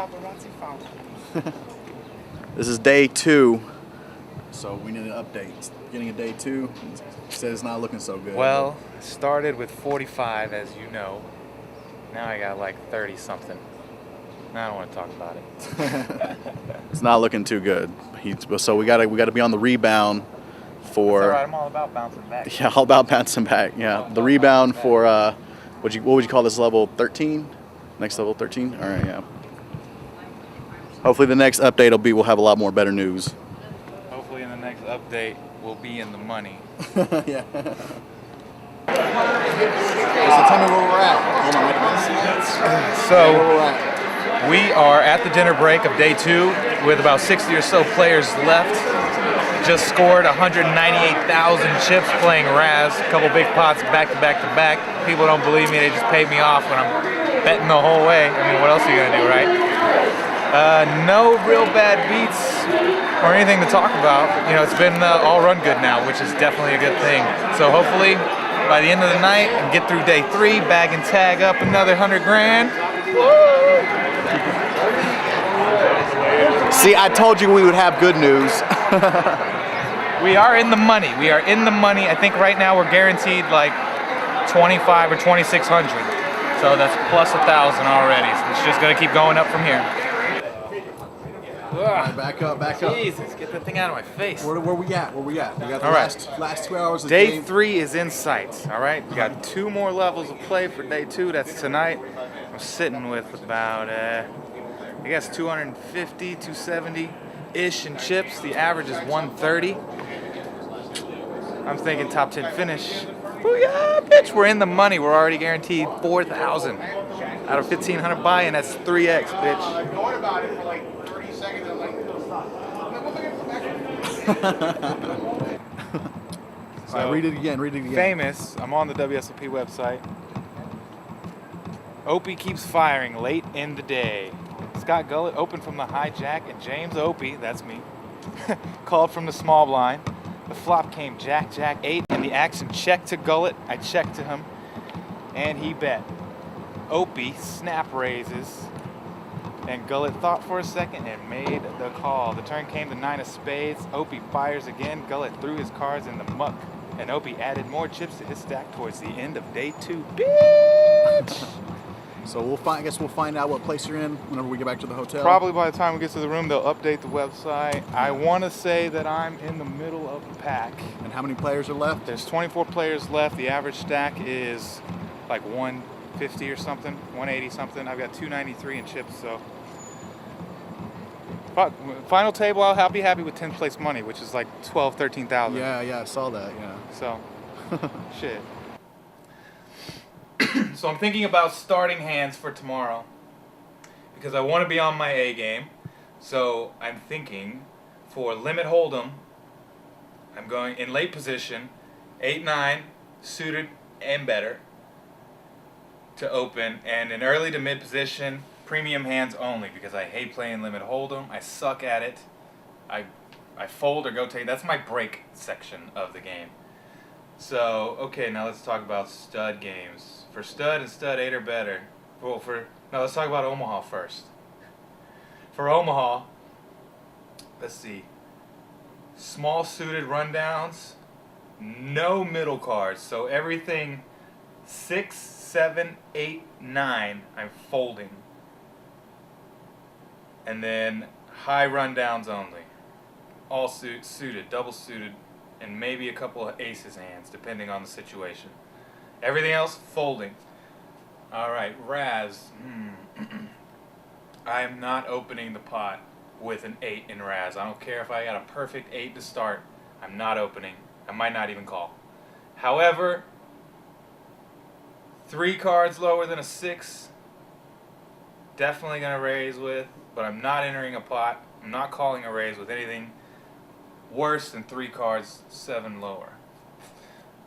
paparazzi fountain. This is day 2, so we need an update. Beginning of day 2, said it's not looking so good. Well, started with 45, as you know. Now I got like 30 something. I don't want to talk about it. It's not looking too good. So we gotta be on the rebound for. That's all right. I'm all about bouncing back. Yeah, all about bouncing back. Yeah, the rebound for what would you call this, level 13? Next level 13. All right, yeah. Hopefully the next update we'll have a lot more better news. Hopefully in the next update we'll be in the money. Yeah. So tell me where we're at. Hold on, wait a minute. So we are at the dinner break of day 2 with about 60 or so players left. Just scored 198,000 chips playing Raz. A couple big pots back to back to back. People don't believe me. They just paid me off when I'm betting the whole way. I mean, what else are you gonna do, right? No real bad beats or anything to talk about. You know, it's been all run good now, which is definitely a good thing. So hopefully by the end of the night and get through day 3, bag and tag up another 100 grand. See, I told you we would have good news. We are in the money. We are in the money. I think right now we're guaranteed like 25 or 2,600. So that's plus 1,000 already. So it's just gonna keep going up from here. Right, back up. Jesus, get that thing out of my face. Where we at? We got the All right. last 2 hours of Day game. 3 is in sight, all right? We got 2 more levels of play for day 2. That's tonight. I'm sitting with about, I guess 250, 270-ish in chips. The average is 130. I'm thinking top 10 finish. Booyah, bitch, we're in the money. We're already guaranteed 4,000 out of 1,500 buy-in. That's 3x, bitch. So, all right, read it again. Famous, I'm on the WSOP website. Opie keeps firing late in the day. Scott Gullett opened from the hijack, and James Opie, that's me, called from the small blind. The flop came Jack, Jack 8, and the action checked to Gullett. I checked to him, and he bet. Opie snap raises, and Gullett thought for a second and made the call. The turn came to 9 of spades. Opie fires again. Gullett threw his cards in the muck, and Opie added more chips to his stack towards the end of day 2. Bitch! So I guess we'll find out what place you're in whenever we get back to the hotel. Probably by the time we get to the room, they'll update the website. I want to say that I'm in the middle of the pack. And how many players are left? There's 24 players left. The average stack is like 150 or something, 180 something. I've got 293 in chips, so. Final table, I'll be happy with 10th place money, which is like 12, 13,000. Yeah, I saw that, yeah. So, shit. So I'm thinking about starting hands for tomorrow because I want to be on my A game. So I'm thinking for limit hold'em, I'm going in late position, 8-9, suited and better to open, and in early to mid position, premium hands only because I hate playing limit hold'em. I suck at it. I fold or go take. That's my break section of the game. So, okay, now let's talk about stud games. For stud and stud 8 or better. Well, now let's talk about Omaha first. For Omaha, let's see. Small suited rundowns, no middle cards. So everything 6, 7, 8, 9, I'm folding. And then high rundowns only. All suited, double suited, and maybe a couple of aces hands, depending on the situation. Everything else, folding. All right, Raz. I am not opening the pot with an 8 in Raz. I don't care if I got a perfect 8 to start. I'm not opening. I might not even call. However, 3 cards lower than a 6, definitely going to raise with, but I'm not entering a pot. I'm not calling a raise with anything worse than 3 cards, 7 lower.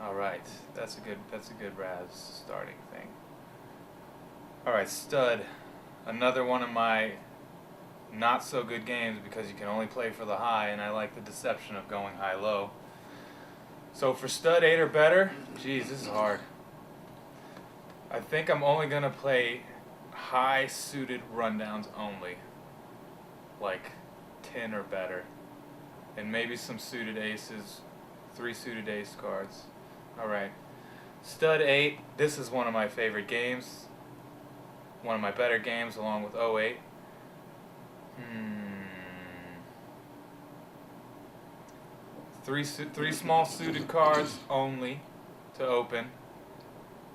All right, that's a good Raz starting thing. All right, stud, another one of my not so good games because you can only play for the high, and I like the deception of going high-low. So for stud 8 or better, geez, this is hard. I think I'm only gonna play high suited rundowns only. Like 10 or better. And maybe some suited aces. 3 suited ace cards. Alright. Stud 8. This is one of my favorite games. One of my better games along with 08. Three small suited cards only to open.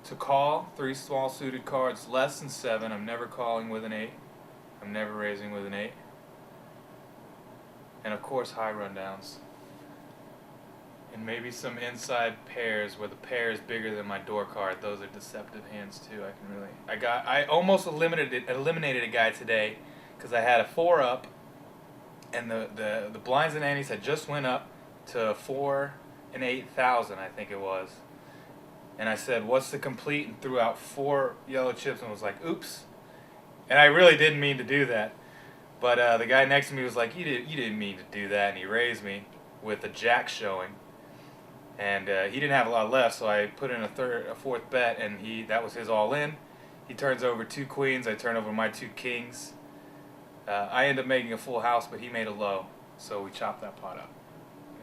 To call, 3 small suited cards less than 7. I'm never calling with an 8. I'm never raising with an 8. And of course high rundowns. And maybe some inside pairs where the pair is bigger than my door card. Those are deceptive hands too. I almost eliminated a guy today because I had a 4 up, and the blinds and antes had just went up to 4 and 8,000, I think it was. And I said, "What's the complete?" and threw out 4 yellow chips and was like, "Oops." And I really didn't mean to do that. But the guy next to me was like, you didn't mean to do that," and he raised me with a jack showing. And he didn't have a lot left, so I put in a 4th bet, and that was his all in. He turns over 2 queens, I turn over my 2 kings. I end up making a full house, but he made a low, so we chopped that pot up.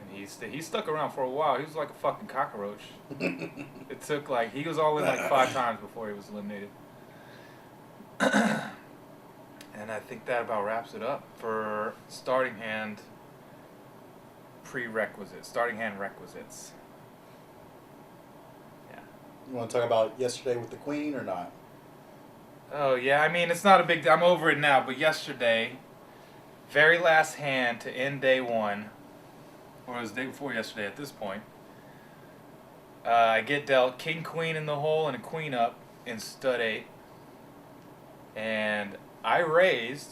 And he stuck around for a while. He was like a fucking cockroach. It took he was all in 5 times before he was eliminated. And I think that about wraps it up for starting hand prerequisites, starting hand requisites. Yeah. You want to talk about yesterday with the queen or not? Oh, yeah, I mean, it's not a big deal. I'm over it now, but yesterday, very last hand to end day 1, or it was the day before yesterday at this point, I get dealt king, queen in the hole and a queen up in stud 8. And I raised,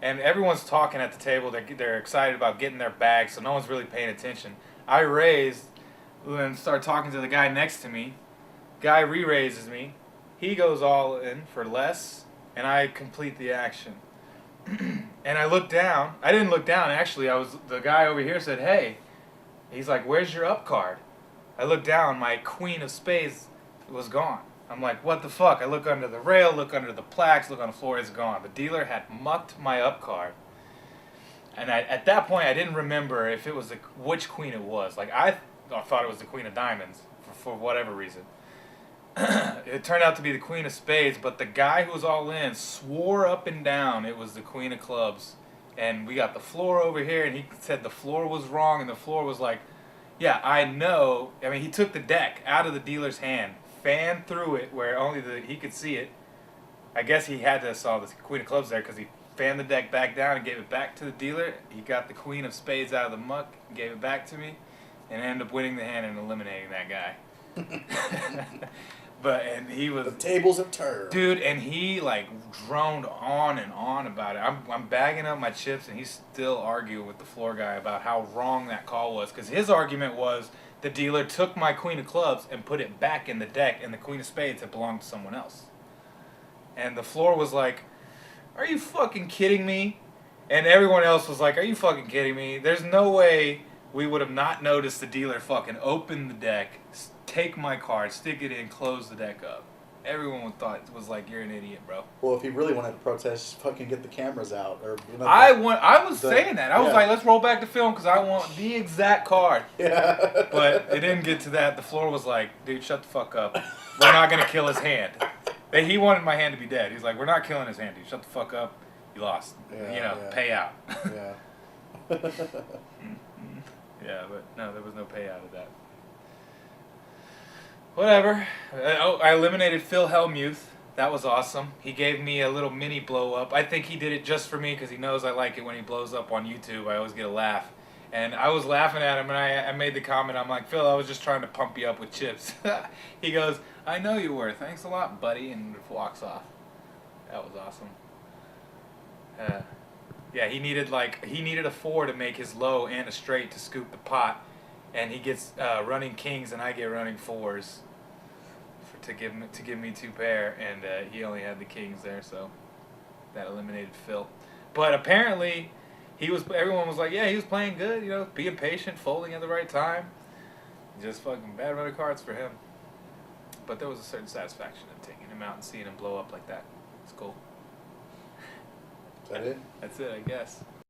and everyone's talking at the table. They're excited about getting their bag, so no one's really paying attention. I raised and start talking to the guy next to me. Guy re-raises me. He goes all in for less, and I complete the action. And I look down. I didn't look down, actually. The guy over here said, "Hey." He's like, "Where's your up card?" I look down. My queen of spades was gone. I'm like, what the fuck? I look under the rail, look under the plaques, look on the floor, it's gone. The dealer had mucked my up card. And at that point, I didn't remember if it was which queen it was. I thought it was the queen of diamonds for whatever reason. It turned out to be the queen of spades, but the guy who was all in swore up and down it was the queen of clubs. And we got the floor over here, and he said the floor was wrong, and the floor was like, yeah, I know. I mean, he took the deck out of the dealer's hand, fanned through it where only he could see it. I guess he had to saw the queen of clubs there because he fanned the deck back down and gave it back to the dealer. He got the queen of spades out of the muck and gave it back to me, and ended up winning the hand and eliminating that guy. And he was... The tables have turned. Dude, and he droned on and on about it. I'm bagging up my chips, and he's still arguing with the floor guy about how wrong that call was. Because his argument was the dealer took my queen of clubs and put it back in the deck, and the queen of spades had belonged to someone else. And the floor was like, "Are you fucking kidding me?" And everyone else was like, "Are you fucking kidding me? There's no way we would have not noticed the dealer fucking open the deck, take my card, stick it in, close the deck up." Everyone thought it was like, "You're an idiot, bro." Well, if he really wanted to protest, fucking get the cameras out. I was saying that. I was like, let's roll back the film because I want the exact card. Yeah. But it didn't get to that. The floor was like, "Dude, shut the fuck up. We're not going to kill his hand." He wanted my hand to be dead. He's like, "We're not killing his hand, dude. Shut the fuck up. You lost. Pay out." Yeah. Yeah, but no, there was no payout of that. Whatever. I eliminated Phil Hellmuth. That was awesome. He gave me a little mini blow up. I think he did it just for me because he knows I like it when he blows up on YouTube. I always get a laugh. And I was laughing at him, and I made the comment. I'm like, "Phil, I was just trying to pump you up with chips." He goes, "I know you were. Thanks a lot, buddy," and walks off. That was awesome. Yeah, he needed a 4 to make his low and a straight to scoop the pot, and he gets running kings, and I get running 4s to give me 2 pair, and he only had the kings there, so that eliminated Phil. But apparently, everyone was like, yeah, he was playing good, being patient, folding at the right time. Just fucking bad run of cards for him. But there was a certain satisfaction in taking him out and seeing him blow up like that. It's cool. Is that it? That's it, I guess.